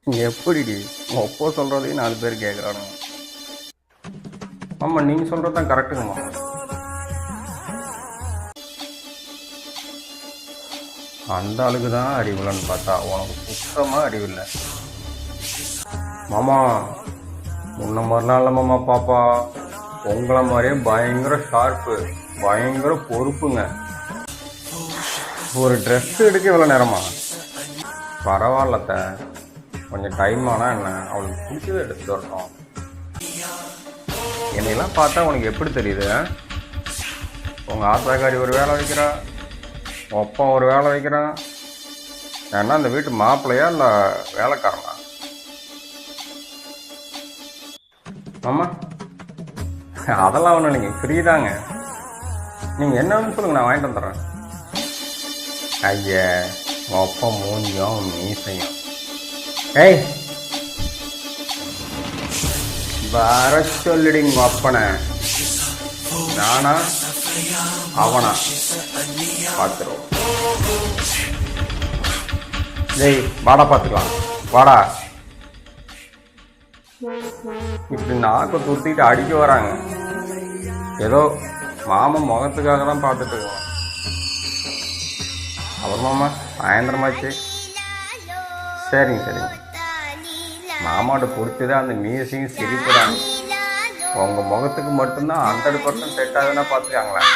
எப்படிடி Oppo சொல்கிறதையும் 4 பேர் கேட்குறானுங்க. ஆமாம், நீங்கள் சொல்கிறது தான் கரெக்டுங்கம்மா. அந்த ஆளுக்கு தான் அறிவில்லைன்னு பார்த்தா உனக்கு சுத்தமாக அறிவில்லை மாமா. முன்ன மாதிரிலாம் இல்லை மாமா. பாப்பா உங்களை மாதிரியே பயங்கர ஷார்ப்பு, பயங்கர பொறுப்புங்க. ஒரு ட்ரெஸ் எடுக்க இவ்வளோ நேரமா? பரவாயில்லத்த, கொஞ்சம் டைம் ஆனால் என்ன, அவளுக்கு பிடிச்சதை எடுத்துகிட்டு வரட்டும். என்னையெல்லாம் பார்த்தா உனக்கு எப்படி தெரியுது? உங்கள் ஆத்தாக்காரி ஒரு வேலை வைக்கிறா, ஒப்பம் ஒரு வேலை வைக்கிறான். ஏன்னா அந்த வீட்டு மாப்பிள்ளையா இல்லை வேலைக்காரனா? ஆமாம், அதெல்லாம் ஒன்றும் இல்லைங்க, ஃப்ரீ தாங்க. நீங்கள் என்னன்னு சொல்லுங்கள், நான் வாங்கிட்டு வந்துடுறேன். ஐயா, ஒப்பம் மூஞ்சியும் மீசையும். ஏய், வர சொல்லிடுங்க ஒப்பனை. நானா அவனா பார்த்துருவோம். டேய் வாடா, பார்த்துக்கலாம் வாடா. இப்படி நாக்கை துத்திட்டு அடிக்க வராங்க. ஏதோ மாமன் முகத்துக்காக தான் பார்த்துட்டு இருக்கோம். அப்புறமாம்மா சாயந்தரமாச்சு. சரிங்க சரிங்க. மாமாவோட பிடிச்சதே அந்த மியூசிக்கும் சிரிப்புறாங்க. உங்கள் முகத்துக்கு மட்டும்தான் 100% செட் ஆகுதுன்னா பார்த்துக்காங்களேன்.